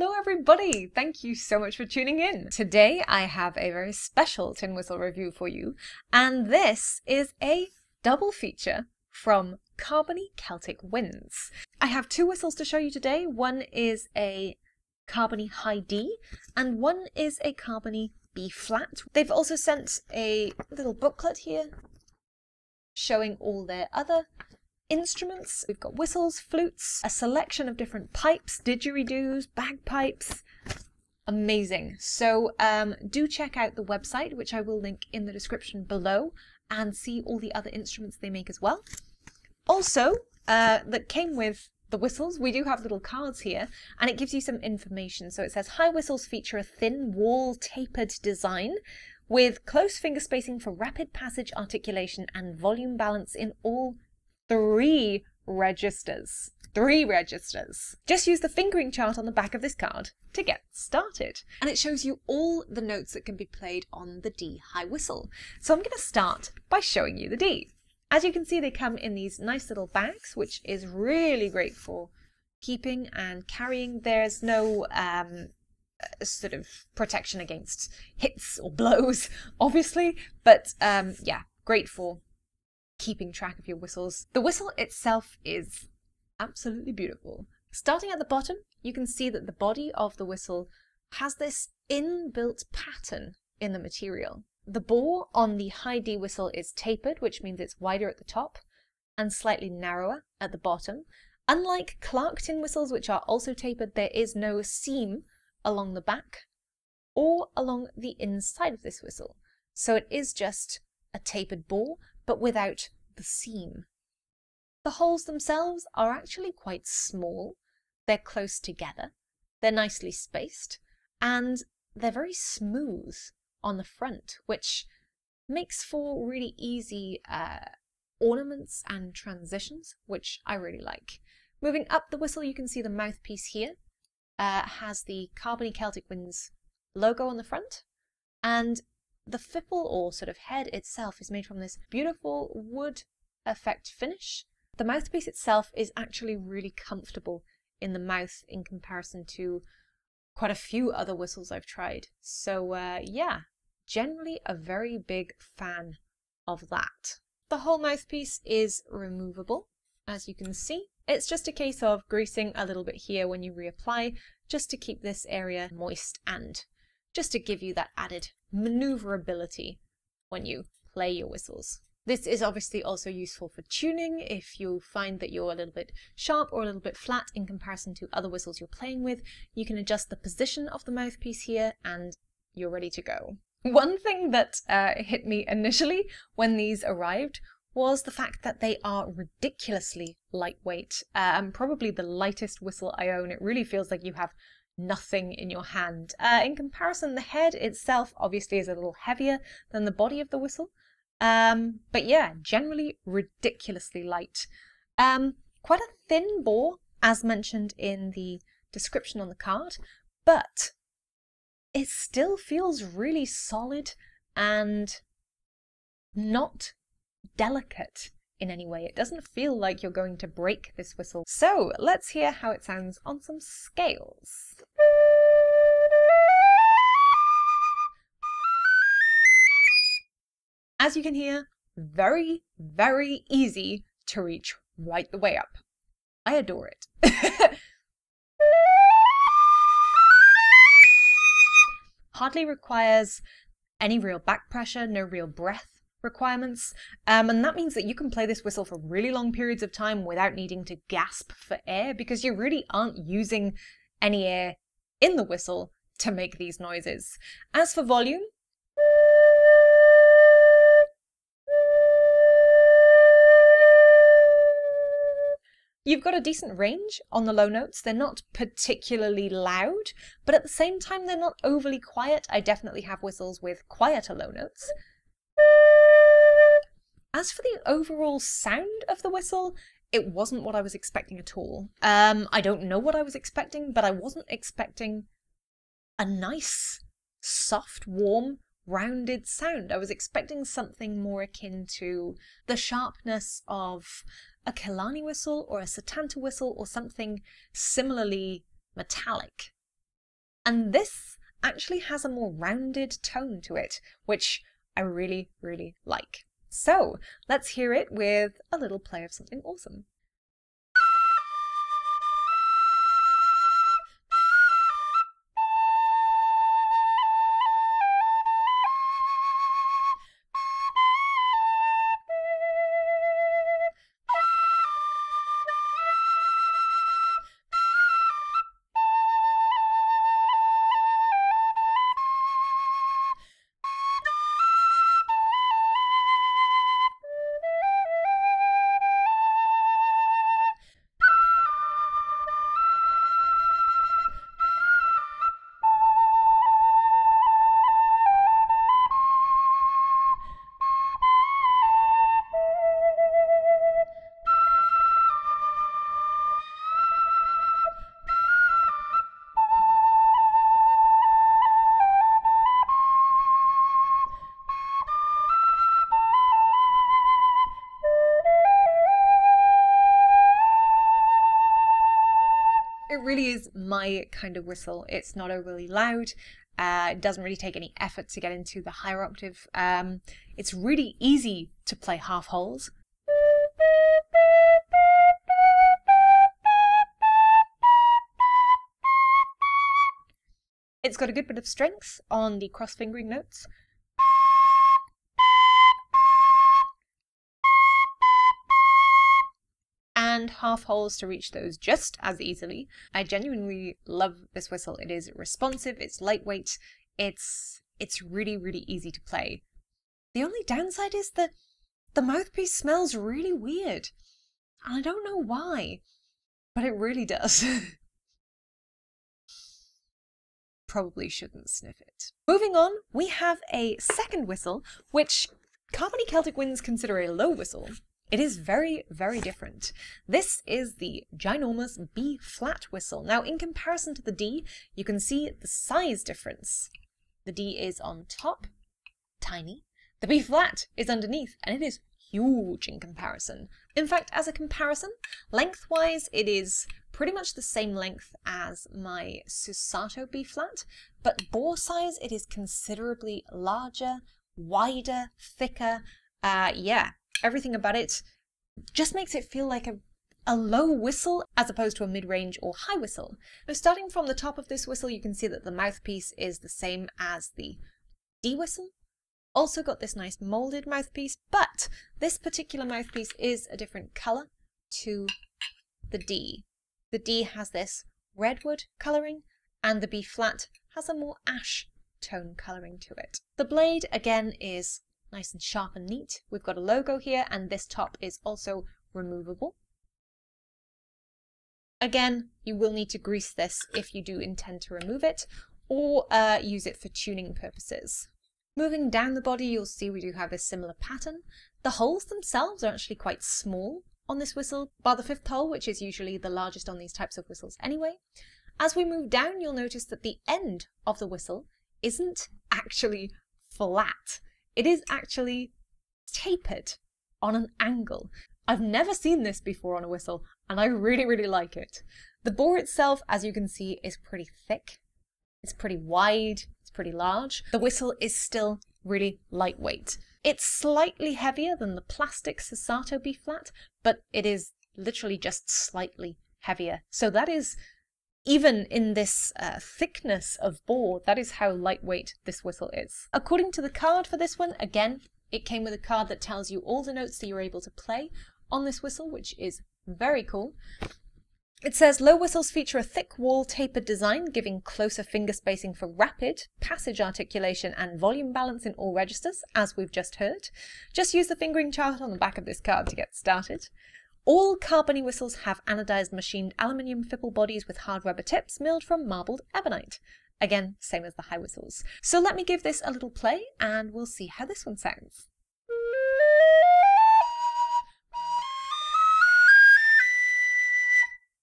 Hello everybody! Thank you so much for tuning in. Today I have a very special tin whistle review for you, and this is a double feature from Carbony Celtic Winds. I have two whistles to show you today. One is a Carbony High D and one is a Carbony B flat. They've also sent a little booklet here showing all their other instruments. We've got whistles, flutes, a selection of different pipes, didgeridoos, bagpipes. Amazing. So do check out the website, which I will link in the description below, and see all the other instruments they make as well. Also, that came with the whistles, we do have little cards here, and it gives you some information. So it says, high whistles feature a thin wall tapered design with close finger spacing for rapid passage articulation and volume balance in all three registers. Just use the fingering chart on the back of this card to get started. And it shows you all the notes that can be played on the D high whistle. So I'm going to start by showing you the D. As you can see, they come in these nice little bags, which is really great for keeping and carrying. There's no sort of protection against hits or blows, obviously, but yeah, great for keeping track of your whistles. The whistle itself is absolutely beautiful. Starting at the bottom, you can see that the body of the whistle has this inbuilt pattern in the material. The bore on the high D whistle is tapered, which means it's wider at the top and slightly narrower at the bottom. Unlike Clark tin whistles, which are also tapered, there is no seam along the back or along the inside of this whistle. So it is just a tapered bore, but without the seam. The holes themselves are actually quite small. They're close together, they're nicely spaced, and they're very smooth on the front, which makes for really easy ornaments and transitions, which I really like. Moving up the whistle, you can see the mouthpiece here has the Carbony Celtic Winds logo on the front, and the fipple, or sort of head itself, is made from this beautiful wood effect finish. The mouthpiece itself is actually really comfortable in the mouth in comparison to quite a few other whistles I've tried. So yeah, generally a very big fan of that. The whole mouthpiece is removable, as you can see. It's just a case of greasing a little bit here when you reapply, just to keep this area moist and just to give you that added maneuverability when you play your whistles. This is obviously also useful for tuning if you find that you're a little bit sharp or a little bit flat in comparison to other whistles you're playing with. You can adjust the position of the mouthpiece here and you're ready to go. One thing that hit me initially when these arrived was the fact that they are ridiculously lightweight. Probably the lightest whistle I own. It really feels like you have nothing in your hand. In comparison, the head itself obviously is a little heavier than the body of the whistle. But yeah, generally ridiculously light. Quite a thin bore, as mentioned in the description on the card, but it still feels really solid and not delicate in any way. It doesn't feel like you're going to break this whistle. So let's hear how it sounds on some scales. As you can hear, very, very easy to reach right the way up. I adore it. Hardly requires any real back pressure, no real breath requirements, and that means that you can play this whistle for really long periods of time without needing to gasp for air, because you really aren't using any air in the whistle to make these noises. As for volume, you've got a decent range on the low notes. They're not particularly loud, but at the same time they're not overly quiet. I definitely have whistles with quieter low notes. As for the overall sound of the whistle, it wasn't what I was expecting at all. I don't know what I was expecting, but I wasn't expecting a nice, soft, warm, rounded sound. I was expecting something more akin to the sharpness of a Killarney whistle or a Setanta whistle or something similarly metallic. And this actually has a more rounded tone to it, which I really, really like. So let's hear it with a little play of something awesome. It really is my kind of whistle. It's not overly loud. It doesn't really take any effort to get into the higher octave. It's really easy to play half holes. It's got a good bit of strength on the cross-fingering notes. And half holes to reach those just as easily. I genuinely love this whistle. It is responsive, it's lightweight, it's really, really easy to play. The only downside is that the mouthpiece smells really weird. And I don't know why, but it really does. Probably shouldn't sniff it. Moving on, we have a second whistle, which Carbony Celtic Winds consider a low whistle. It is very, very different. This is the ginormous B flat whistle. Now, in comparison to the D, you can see the size difference. The D is on top, tiny. The B flat is underneath, and it is huge in comparison. In fact, as a comparison, lengthwise, it is pretty much the same length as my Susato B flat, but bore size, it is considerably larger, wider, thicker. Yeah. Everything about it just makes it feel like a low whistle as opposed to a mid-range or high whistle. Now, starting from the top of this whistle, you can see that the mouthpiece is the same as the D whistle. Also got this nice molded mouthpiece, but this particular mouthpiece is a different color to the D. The D has this redwood coloring, and the B flat has a more ash tone coloring to it. The blade, again, is nice and sharp and neat. We've got a logo here, and this top is also removable. Again, you will need to grease this if you do intend to remove it, or use it for tuning purposes. Moving down the body, you'll see we do have a similar pattern. The holes themselves are actually quite small on this whistle, bar the fifth hole, which is usually the largest on these types of whistles anyway. As we move down, you'll notice that the end of the whistle isn't actually flat. It is actually tapered on an angle. I've never seen this before on a whistle, and I really, really like it. The bore itself, as you can see, is pretty thick. It's pretty wide, it's pretty large. The whistle is still really lightweight. It's slightly heavier than the plastic Susato B flat, but it is literally just slightly heavier. So that is, even in this thickness of bore, that is how lightweight this whistle is. According to the card for this one, again, it came with a card that tells you all the notes that you're able to play on this whistle, which is very cool. It says, low whistles feature a thick wall tapered design, giving closer finger spacing for rapid passage articulation and volume balance in all registers, as we've just heard. Just use the fingering chart on the back of this card to get started. All Carbony whistles have anodized machined aluminium fipple bodies with hard rubber tips milled from marbled ebonite. Again, same as the high whistles. So let me give this a little play and we'll see how this one sounds.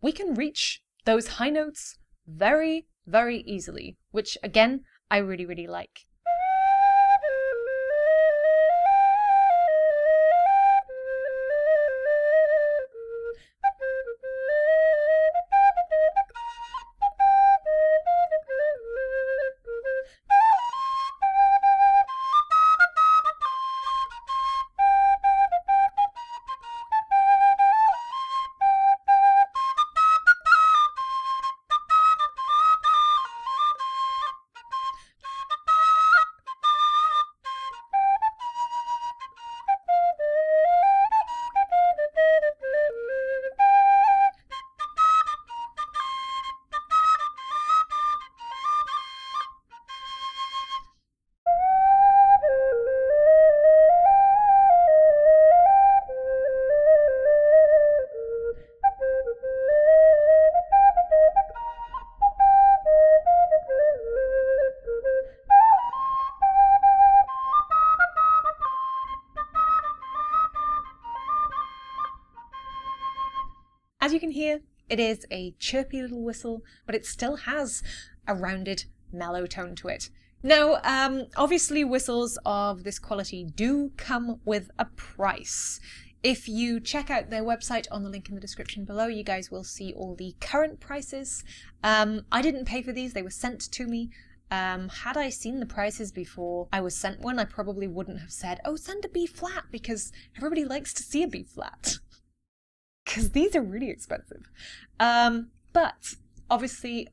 We can reach those high notes very, very easily, which again, I really, really like. here. It is a chirpy little whistle, but it still has a rounded, mellow tone to it. Now, obviously whistles of this quality do come with a price. If you check out their website on the link in the description below, you guys will see all the current prices. I didn't pay for these, they were sent to me. Had I seen the prices before I was sent one, I probably wouldn't have said, oh, send a B flat, because everybody likes to see a B flat. Because these are really expensive. But obviously,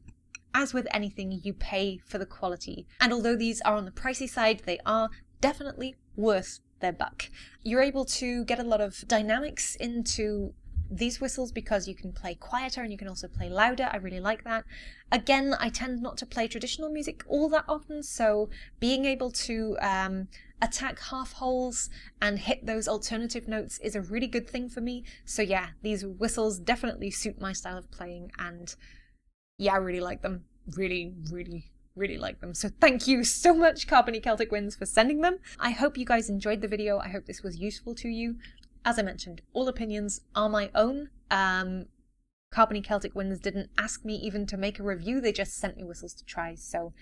as with anything, you pay for the quality. And although these are on the pricey side, they are definitely worth their buck. You're able to get a lot of dynamics into these whistles because you can play quieter and you can also play louder. I really like that. Again, I tend not to play traditional music all that often, so being able to attack half holes and hit those alternative notes is a really good thing for me. So yeah, these whistles definitely suit my style of playing, and yeah, I really like them. Really like them. So thank you so much, Carbony Celtic Winds, for sending them. I hope you guys enjoyed the video. I hope this was useful to you. As I mentioned, all opinions are my own. Carbony Celtic Winds didn't ask me even to make a review, they just sent me whistles to try, so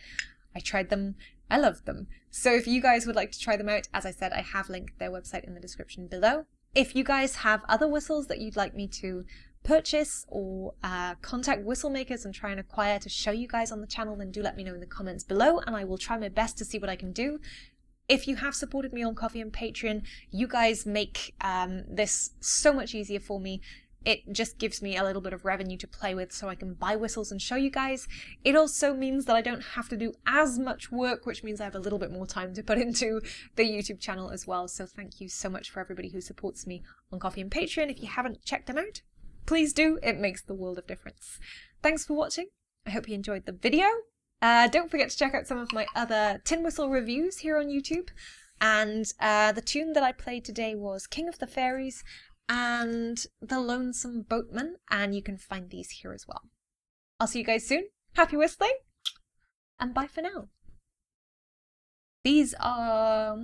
I tried them. I loved them. So if you guys would like to try them out, as I said, I have linked their website in the description below. If you guys have other whistles that you'd like me to purchase or contact whistle makers and try and acquire to show you guys on the channel, then do let me know in the comments below and I will try my best to see what I can do. If you have supported me on Ko-fi and Patreon, you guys make this so much easier for me. It just gives me a little bit of revenue to play with so I can buy whistles and show you guys. It also means that I don't have to do as much work, which means I have a little bit more time to put into the YouTube channel as well. So thank you so much for everybody who supports me on Ko-fi and Patreon. If you haven't checked them out, please do. It makes the world of difference. Thanks for watching. I hope you enjoyed the video. Don't forget to check out some of my other tin whistle reviews here on YouTube. And the tune that I played today was King of the Fairies and The Lonesome Boatman, and you can find these here as well. I'll see you guys soon. Happy whistling, and bye for now. These are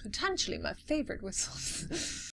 potentially my favourite whistles.